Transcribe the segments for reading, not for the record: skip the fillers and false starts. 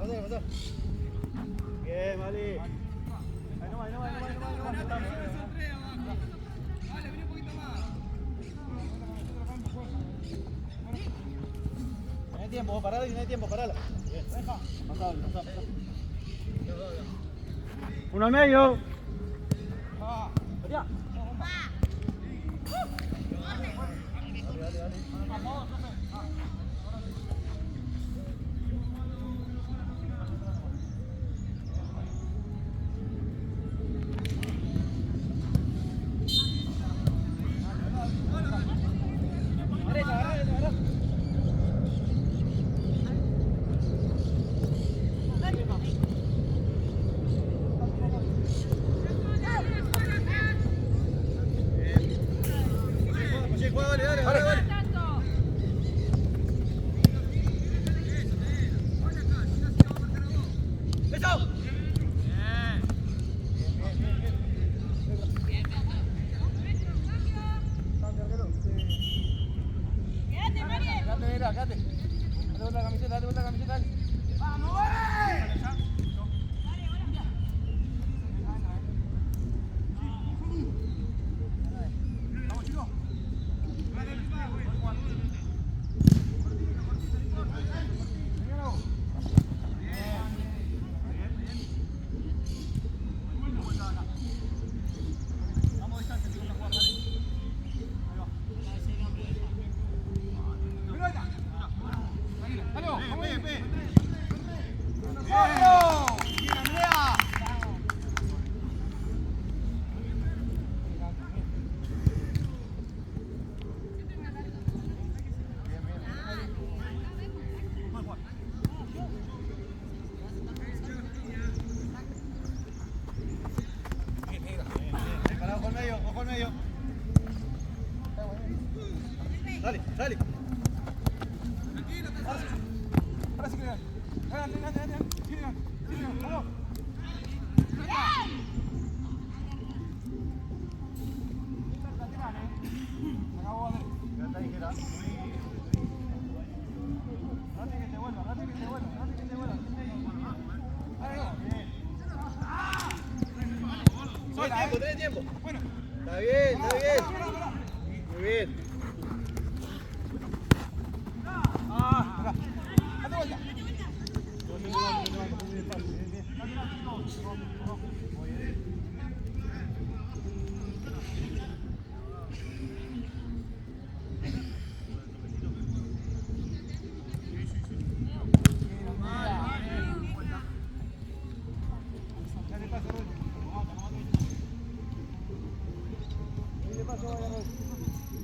Pasalo. Bien, Mali. Ahí no va. Vale, vení un poquito más. No hay tiempo, parala y no hay tiempo, parala. Bien. Pasalo. Uno al medio. Ya. Dale. Quédate. Date vuelta la camiseta. ¡Vamos, Vamos, chicos. Ojo al medio. Dale. Tranquilo, ahora sí que gana. Adelante. Sigue, vamos. Acabó, Andrés. Quédate ahí, queda. Date que te vuelva. Dale, no. Bien. Tenés tiempo. Bueno. Está bien. Muy bien. Date vuelta.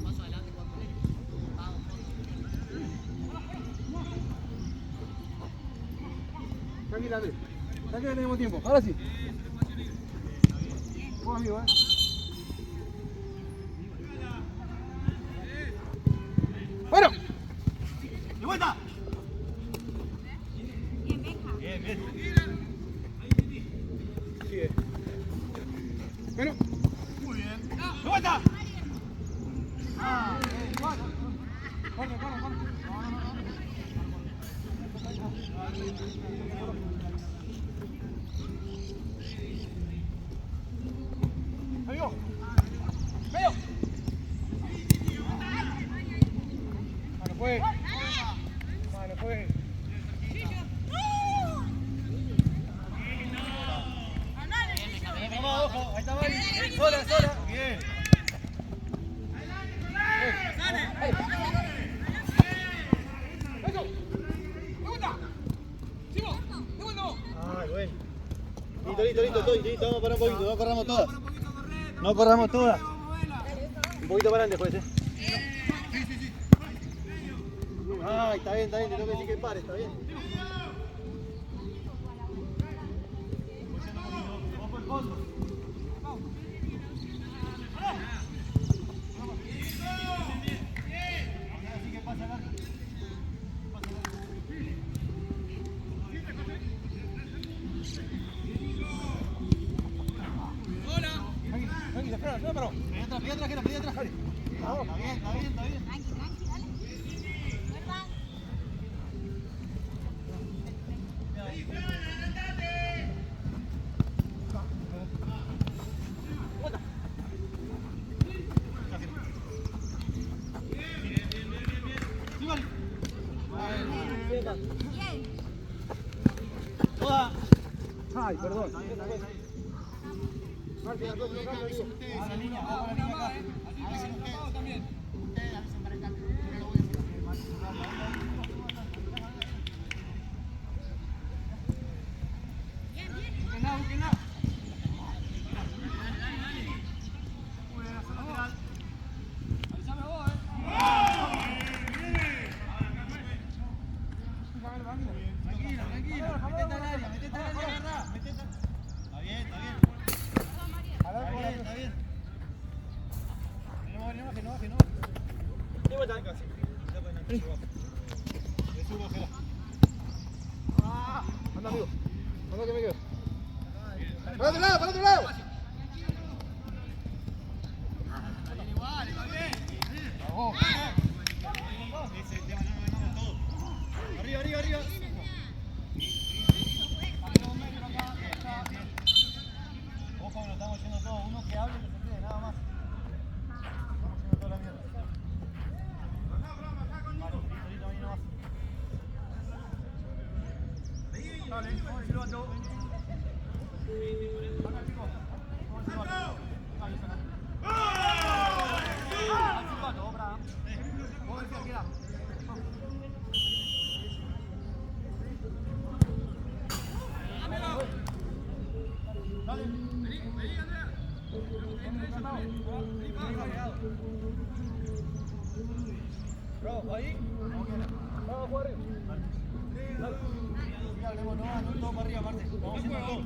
Paso adelante cuando vamos. Tranquila, Andrés. Tranquila, tenemos tiempo. Ahora sí. Vos, amigo, ¡Bueno! ¡De vuelta! Bien. Sigue. Bueno. Muy bien. ¡De vuelta! Corre. Amigo. Medio. Mano, fue. listo, vamos a parar un poquito, no corramos todas. No corramos todas. Un poquito para adelante, juez. Ay, está bien, te tengo que decir que pare, está bien. Pedí atrás. Vamos, está bien. Tranqui, dale. ¿Verdad? Ay, perdón. Anda, amigo. Anda que me quedo. ¡Para otro lado! Arriba. Ojo, nos estamos yendo todos. Uno que hable y que se quede, nada más. Estamos yendo toda la mierda. Listo, ahí nomás. Dale, vamos, silbato. Bravo, ahí. Vamos a jugar arriba. Dale. Hablemos, no, todo para arriba, aparte. Vamos haciendo todo.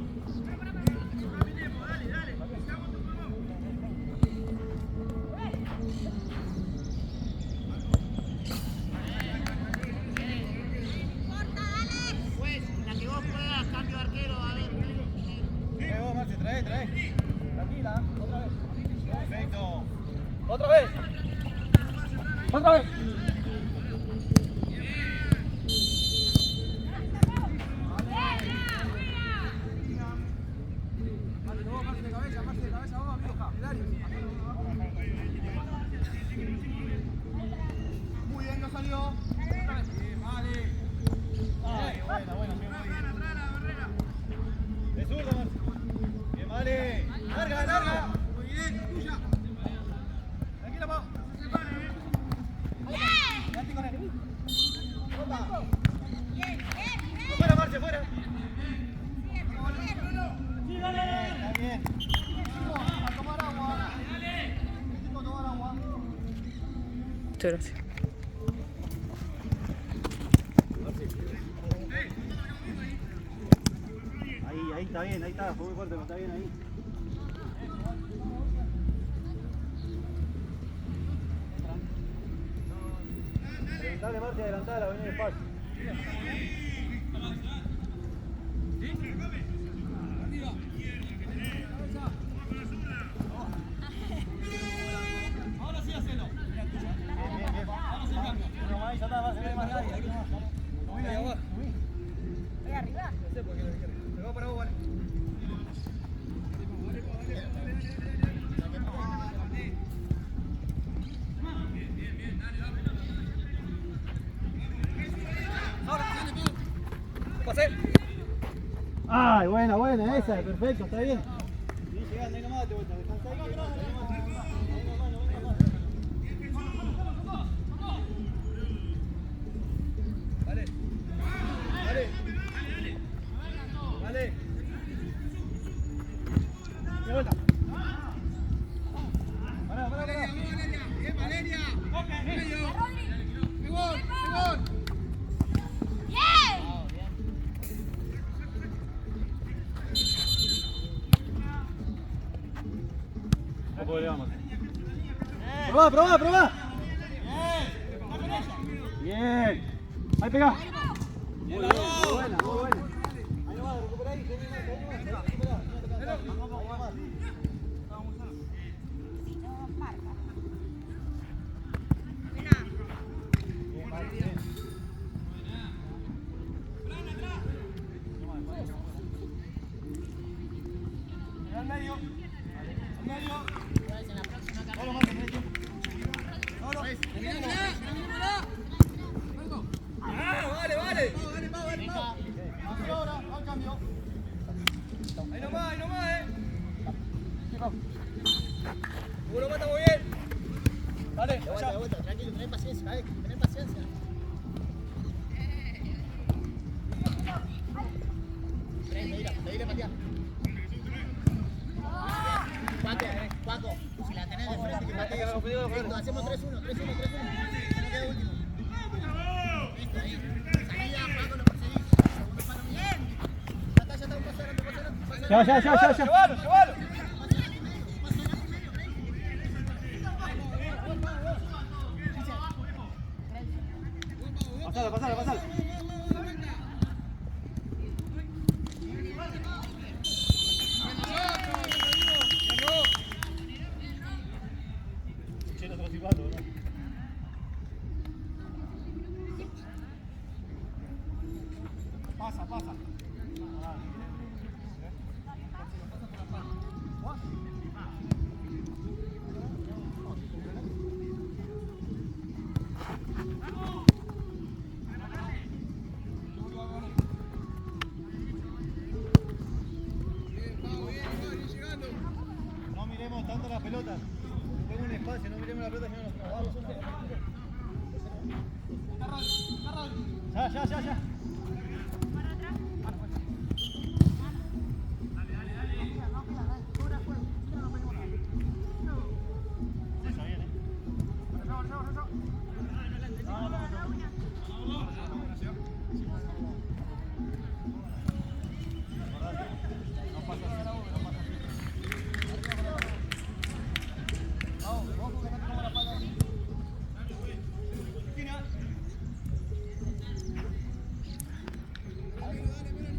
Trae. Tranquila, otra vez. Perfecto. ¡Otra vez! Muy bien, no salió. Vale. Ay, buena. De zurda, Marce. Bien, vale. Larga. Muy bien, tuya. Tranquila, Pau. Quédate con él. Opa. Fuera, Marce, fuera. Sí, dale. Está bien. A tomar agua. Necesito tomar agua. Muchas gracias. Ahí está bien, ahí está, fue muy fuerte, pero está bien ahí. Adelantale, Marcia, adelantala, vení despacio. Ahora sí hacelo. Bien. Ahora sí cambia. Uno más, ya está, va a ser más nadie. Subí ahí abajo. Ahí arriba. No sé por qué lo dejé. Me va para vos, vale. Pasé. Ay, buena esa, perfecto, está bien. Sí, llegando, ahí nomás date vuelta, descansa ahí. Vale. Probá, probá, probá. Bien. Ahí pegá. Muy buena, muy buena. Ahí nomás, recupera ahí. Al medio. Vale. Ahora, al cambio. Ahí nomás, Seguro mata muy bien. Dale, De vuelta, tranquilo, tenés paciencia, tenés paciencia. Pedile patear. Paco, si la tenés de frente, que patees. Listo, hacemos 3-1. No queda último. Listo, ahí. Salida, Paco, lo perseguís. Segundo palo, bien. Ya está, un paso adelante. Ya. Llévalo. Pasala. Pasa. No miremos tanto la pelota. Tengo un espacio, no miremos la pelota, sino los trabajos. Ya.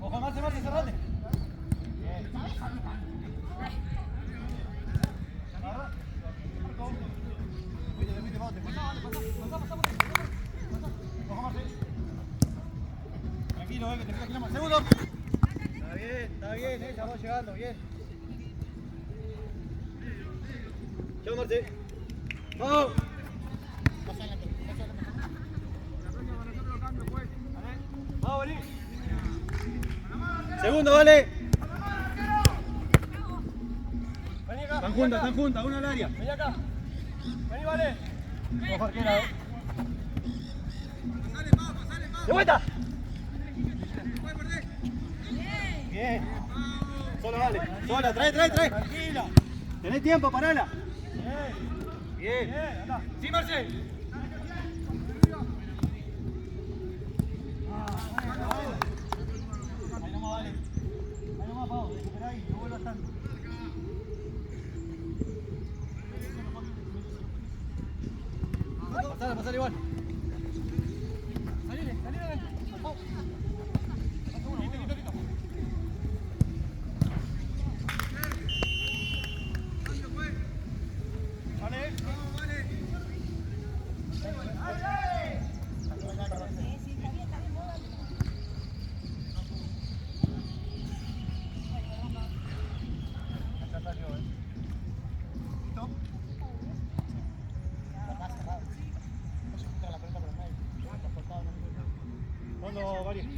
Ojo, Marce, cerrate. Bien. Pasa. Ojo, Marce. Tranquilo, que te queda segundo. Está bien, ya va llegando, bien. Chao, Marce. Vamos. Vamos, vení. Segundo, vale. Vení acá. Están juntas, una al área. Vení acá. Vení, vale. Ojo, arquera, ¡de vuelta! Bien. Solo vale. Sola, trae. Tranquila. Tenés tiempo, parala. Bien. Anda. Sí, Marcel. Ahí nomás, vale. Ahí nomás, Pau. Recuperá ahí. No vuelvas tanto. Pasala igual. Salile. Pau. Quito. Fondo, María. Ahí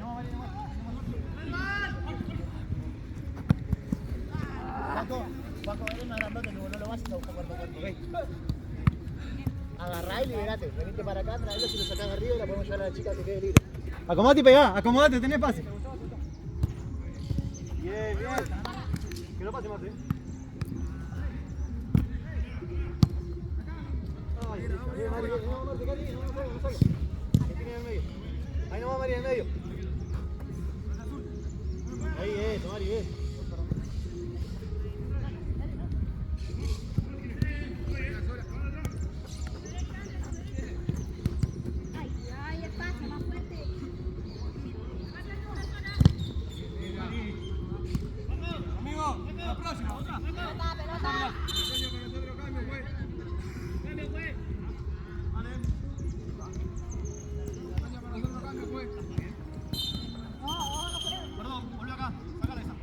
no, María, Paco, eres una grandote, no lo vas a buscar cuerpo a cuerpo, ¿ok? Agarrá y liberate. Venite para acá, traelo, si lo sacás de arriba y la podemos llevar a la chica que quede libre. Acomodate y pegá, acomodate, tenés pase. Bien. Que no pase más, Ay, bien, María, no, Cali, no salga. Ahí no va María en medio. Ahí, eso, Mari, bien. Ay, el pase más fuerte. Amigo, la próxima, otra. Pelota, pelota. Cambio con nosotros, cambio, güey. Cambio, güey. Vale. Cambio con nosotros, cambio, güey. No, no puedo. Perdón, vuelve acá. Sácala esa.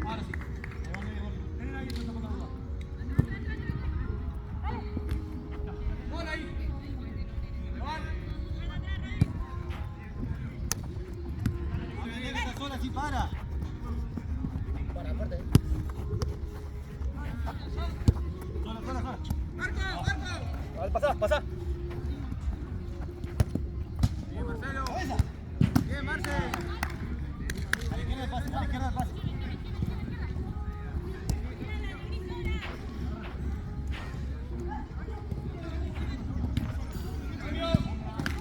Ahora sí. Ven ahí, está pasando la bola ahí. Levanta. Esta sola sí para. Para, fuerte. Sola, sola, sola. ¡Marco! ¡Marco! Vale, pasá, pasá. Bien, Marcelo. Cabeza. Bien, Marce. A la izquierda del pase, a la izquierda del pase.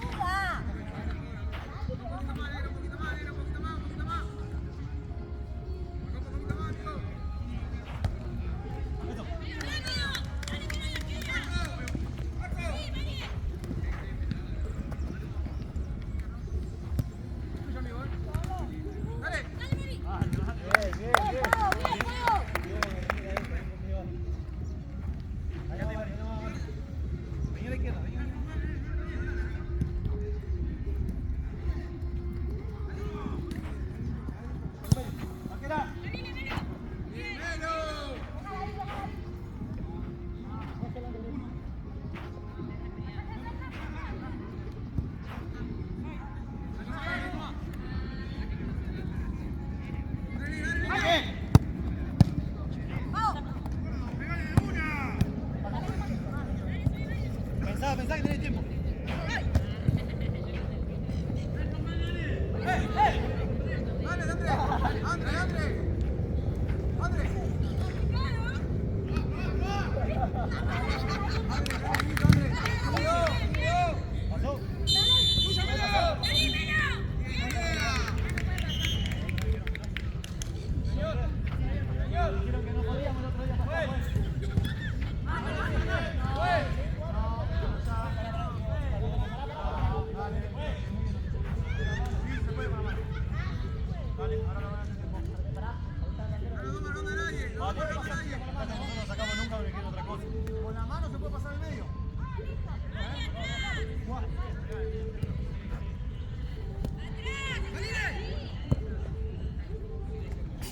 ¡Uva! Un poquito más, un poquito más, un poquito más, un poquito más. Un poquito más, tío. Eso. Tuyo, amigo, ¿eh? Dale. Bien, bien, bien. Allá te Mari, no, Mari. Vení a la izquierda, vení. Vaquera. Melo. Bien. Pensá, pensá que tenés tiempo. Dale, André. André, André. André. Pasó. Dijeron que no podíamos el otro día pasar. Dale, ahora lo van a hacer tiempo. Vale, nosotros no sacamos nunca porque quiero otra cosa. Con la mano se puede pasar el medio.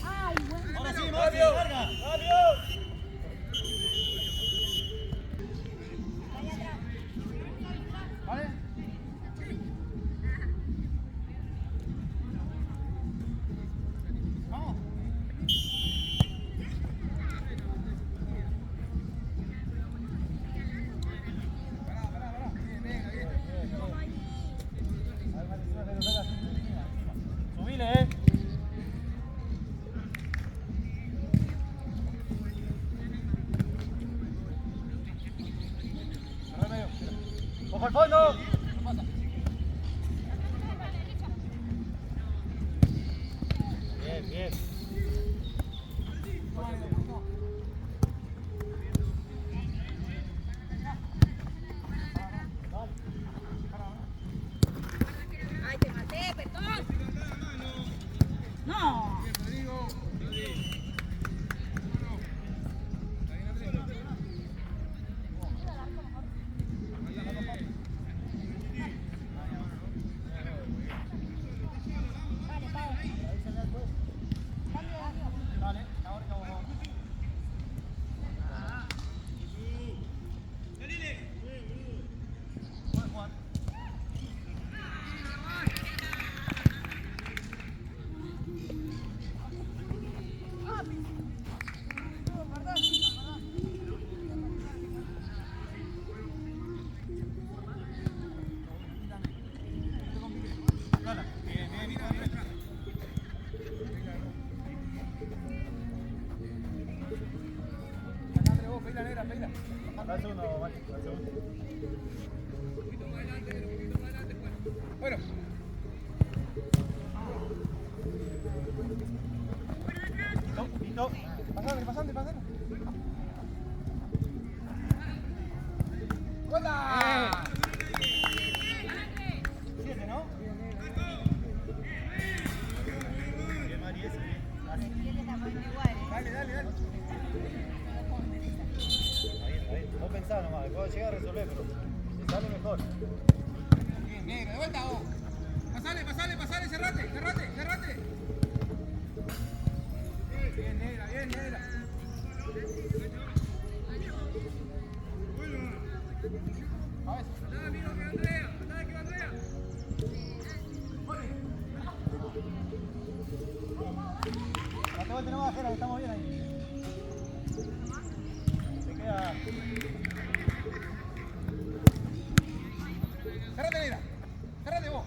Ay, bueno. Ahora sí, Maxi, larga. ¿Vale? Vamos. Pará. Bien, bien. Subile, ¡Ojo al fondo! Bien, bien. Ay, te maté, perdón. No. Bien, Rodrigo. Dale, ahora que vamos. Juan, Juan. Peguila. Al segundo, Mati, al segundo. Bueno. Listo. Pasale. ¡Hola! 7, ¿no? Bien, Mari, ese, bien. Tiene tamaño igual, ¿eh? Dale. Está bien. Vos pensá nomás, después llega a resolver, pero te sale mejor. Bien, negro, de vuelta vos. Pasale, cerrate. Bien, negra. Date vuelta nomás, Jera, estamos bien ahí. Te queda. Cerrate, negra. Cerrate vos.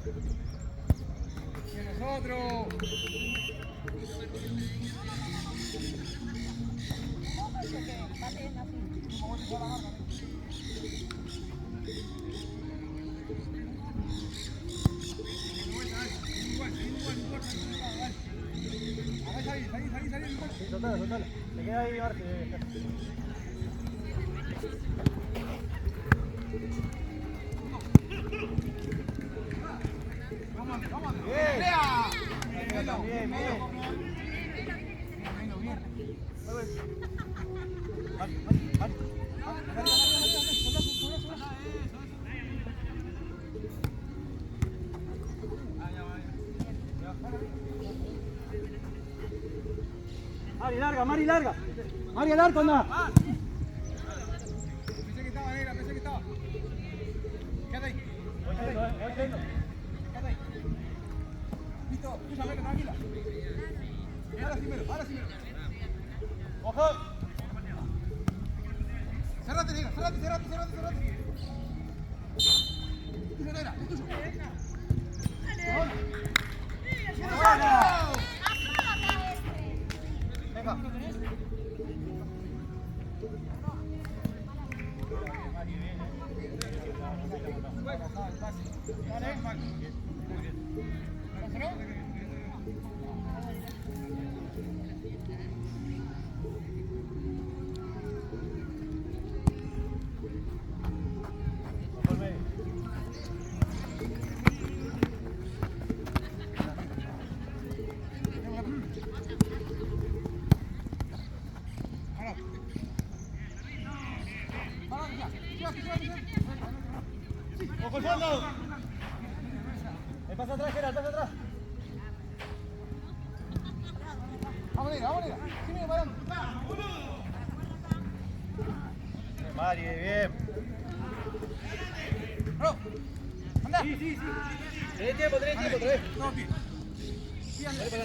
Y nosotros. ¿Cómo es que pateen así? ¿Cómo te la marca? Salí. Sí, soltala. Te queda ahí, Marte. Vamos. Bien. ¡Lea! Bien. Mari. Mari, larga. Mari, al arco, anda. Pensé que estaba negra. Quédate ahí. Voy yendo. Quédate ahí. Listo, tú sabes, tranquila. Ahora sí, mero. Ojo. Cerrate, negra. Cerrate. Tuyo, negra. Es tuyo. Buena. ¡Afloja, Venga. Ojo el fondo. Pasa atrás, Gerard, pasa atrás. Vamos, negra. Sí, mira, parando. Mari, bien. Bro, anda. Sí. Tenés tiempo, otra vez. No, bien. Sí, anda. Está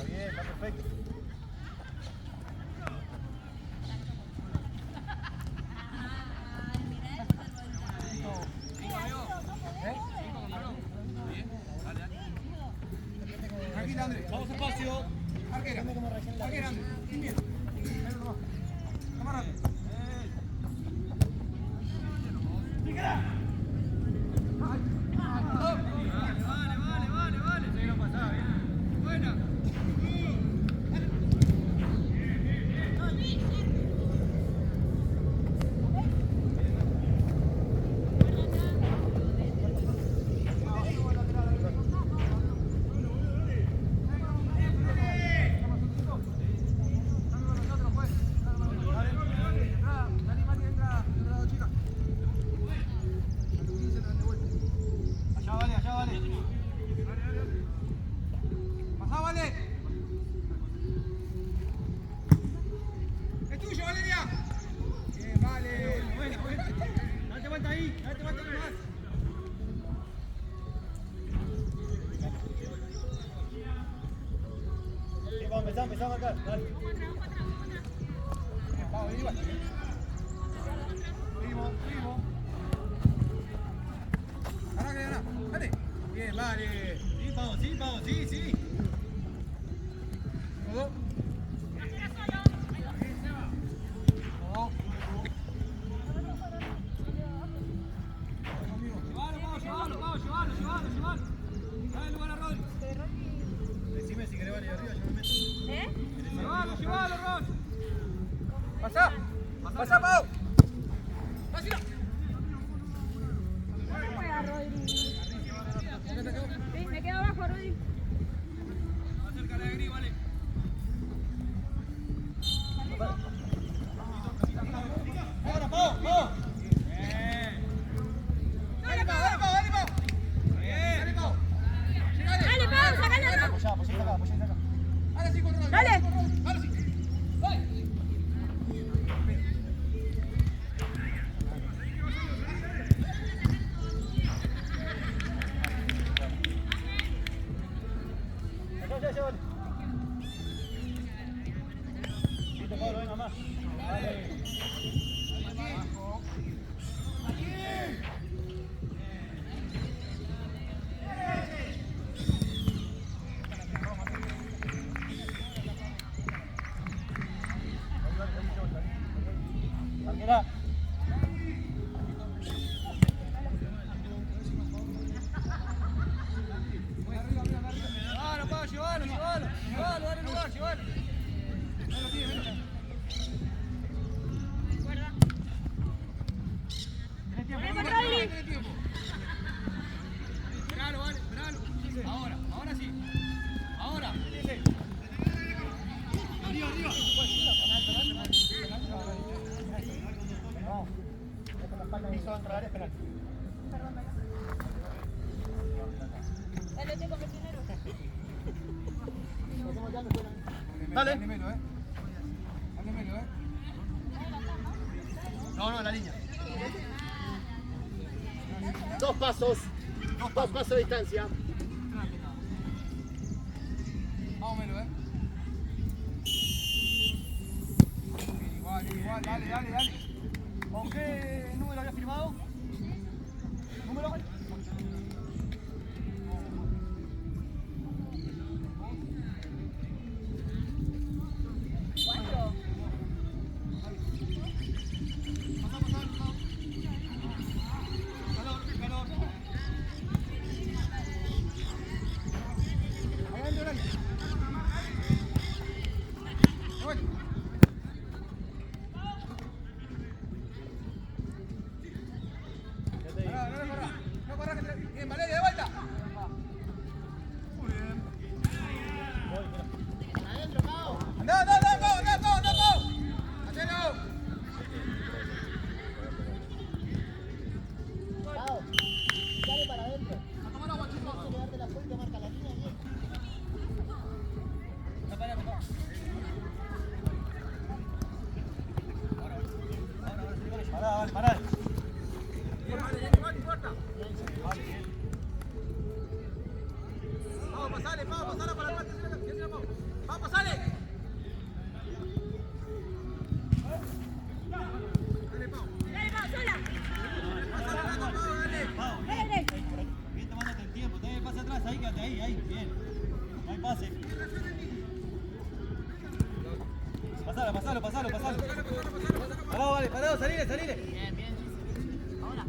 bien, está perfecto. Tranquila, Andrés. Vamos espacio. Arquera, Andrés. Bien. Ven nomás. Camarada. Empezá a marcar, dale. Vamos, igual. Seguimos. Ahora que gana. Dale. Bien, vale. Sí. Todo. ¿Eh? Llévalo, Ron. Pasá, Pau. Pásalo. ¿Cómo juega Rodri? Sí, me quedo abajo, Rodri. Acércale a Gris, vale. Ahora, Pau. Dale, Pau. Dale, Pau. Dale, Pau, sacale. Apoyá acá. Ahora sí con Ron. Dale. Ahora sí. Dale. Ya, vale. Listo, Pablo, venga más. Vale. Arquera. Llévalo, Pau, llévalo. Dale lugar, llévalo. Vale, con Rodri. Esperalo, vale, esperalo. Ahora sí. Ahora. Arriba. Vamos. Con la espalda piso dentro del área, penal. Dale, tengo prisionero. Dale. Ándemelo, No, la línea. Dos pasos de distancia. Vámonos, Igual, dale. ¿Con qué número había firmado? ¿Número? No corras, bien, Valeria, de vuelta. Muy bien. Adentro, Pau. Andá, Pau. Hacelo. Pau, dale para adentro. A tomar agua, chicos. Tienes que darte la vuelta, marca la línea bien. Pará. No importa. Pau, pasale para la parte de Pau. Pau, pasale. Dale, Pau. Dale, Pau, sola. Pasale, Pau, dale. Pau, Dale. bien tomándote el tiempo. Dale pase atrás, ahí, quédate ahí. Bien. No hay pase. Pasalo. Parado, salile. Bien. Ahora.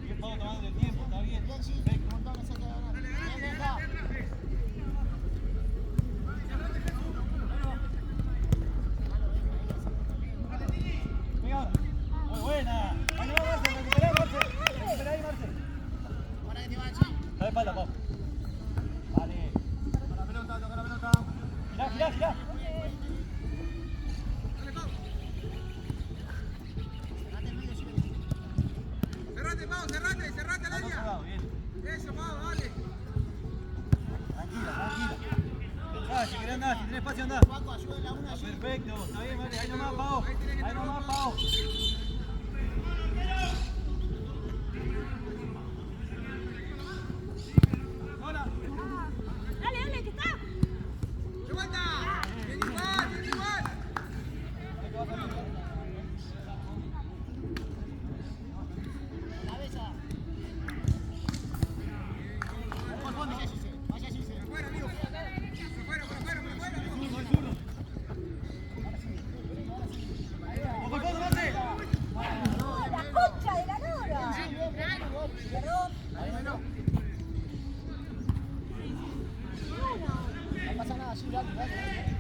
Bien, Pau, tomándote el tiempo, está bien. Bien, sí. Un montón de saque de ganar. Bien, Pau. Venga ahora. Muy buena. Ahí va, Marce, recuperá ahí, Marce. Ahora que te va, Chi. Dale espalda, Pau. Vale. Toca la pelota. Girá. Cerrate el medio, sí. Cerrate el área. Bien. Eso, Pau, dale. Tranquila. Pensá, si querés andar, si tenés espacio andá. Paco, ayuda en la una allí. Perfecto, está bien, vale. Ahí nomás, Pau. Dale, que está. De vuelta. Bien igual. Cabeza. Vaya, Gise. Afuera, amigo. Afuera, amigo. Ojo, Marce. No pasa nada, sí, dale, dale, dale.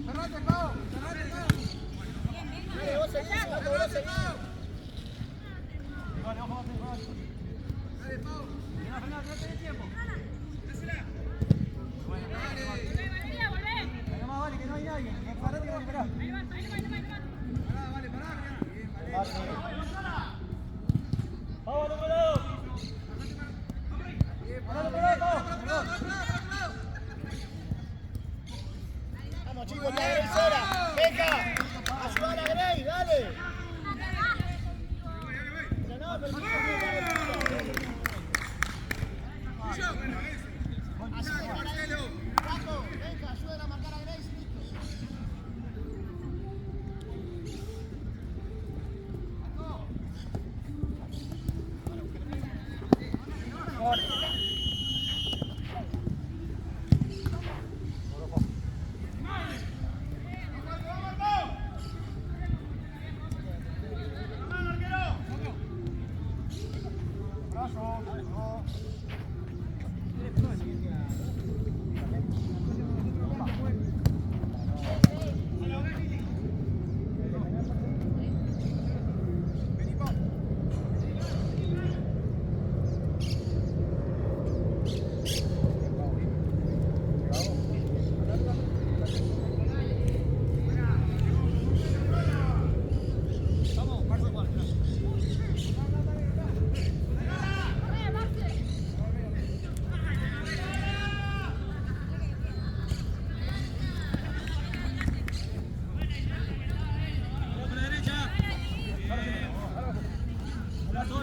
Cerrate, Pau. Cerrate, Pau. Dale, vos seguís, Gato, vos seguís. Vale, ojo, vale. Dale, Pau. Frená, no tenés tiempo. Valeria, volvé. Ahí nomás, vale, que no hay nadie. Parate que no hay que esperar. Ahí va, ahí va, ahí va, ahí va. Pará, vale, pará. Bien, vale. Vamos, no parado. Bien, Parado, pará, parado. Vamos, chicos, ya es hora. Venga, ayudar a Grey, dale. Pero no, pero no, Paco, venga, ayuden a marcar a Grace, listo.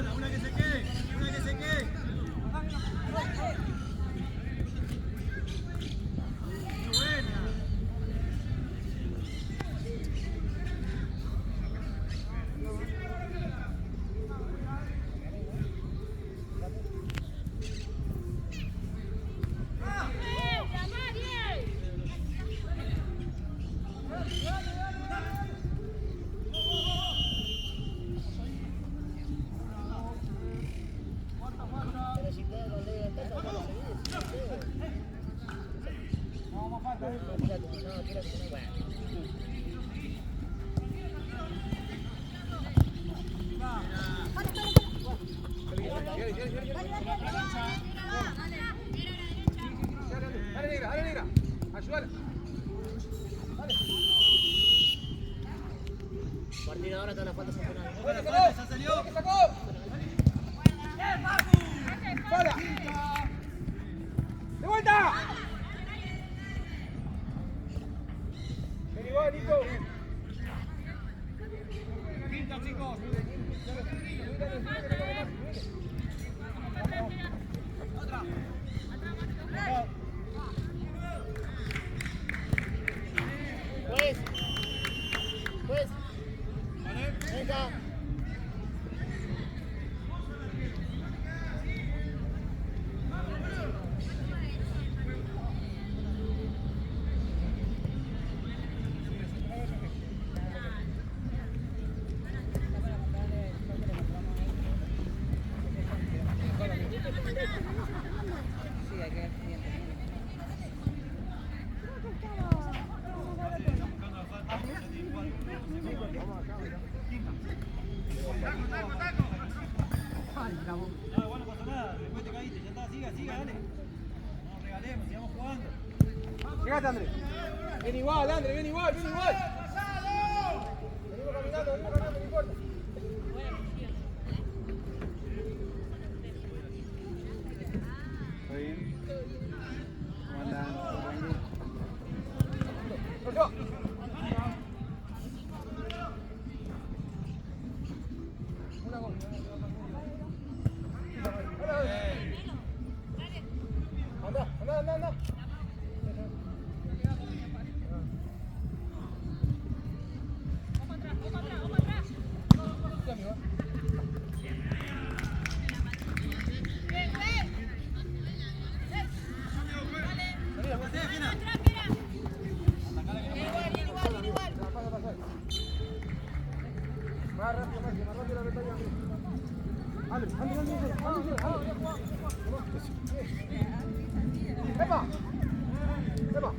Una que se quede. Pero si te lo leo en casa, no lo seguís. No, tírate, no, bueno. Dale, negra. Ayúdale. Partido ahora todas las faltas son penales. Ya salió. ¿Qué sacó? ¡Fuera! ¡De vuelta! Ven igual, Nico. Pinta, chicos. Pues. Venga. No, bueno, no pasa nada. Después te caíste. Ya está, siga, dale. No nos regalemos, sigamos jugando. Llegate, André. Ven igual, André, ven igual. Venimos caminando, no importa. ¿Está bien? ¿Cómo andan? ¡Cortó! Una gol. Anda. Más rápido la pantalla. ¡Epa! ¡Epa!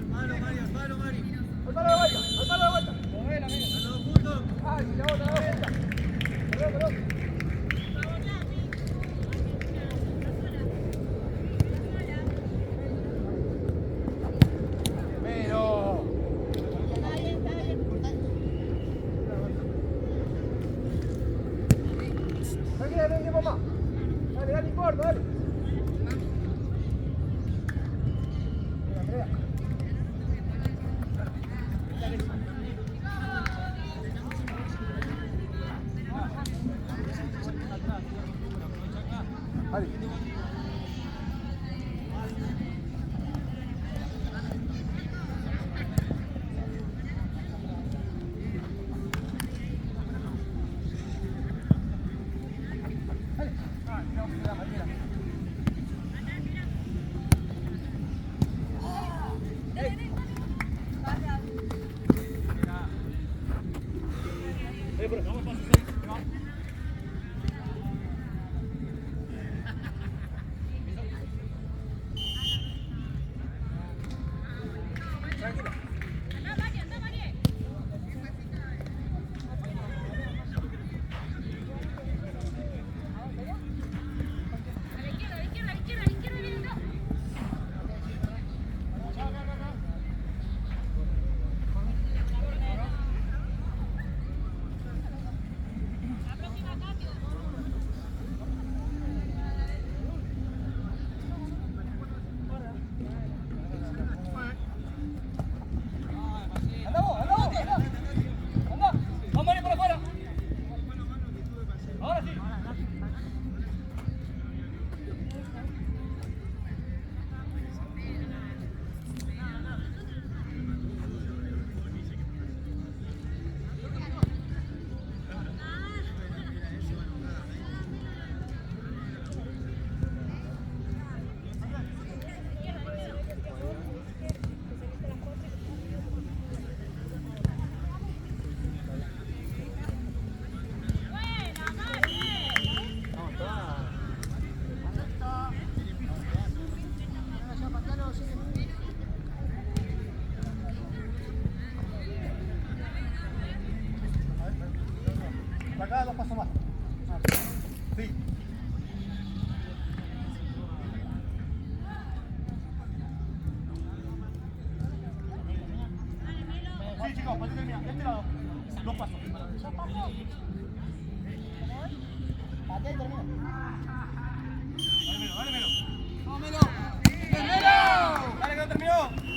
Mano, Mario, mano, Mario. ¡Al palo de vuelta! ¡Al palo de vuelta! A los puntos. ¡Ay, si la bota, la vuelta! Perdón. Pero... Está bien, importante. Tranquila, no hay tiempo más. Dale, dale, importa, dale. Mira, Andrea. Dale. Acá 2 pasos más. Sí. Sí, chicos, pues termina. De este lado. 2 pasos. Patea y termina. Dale, Melo. Vamos, Melo. Dale, que no terminó.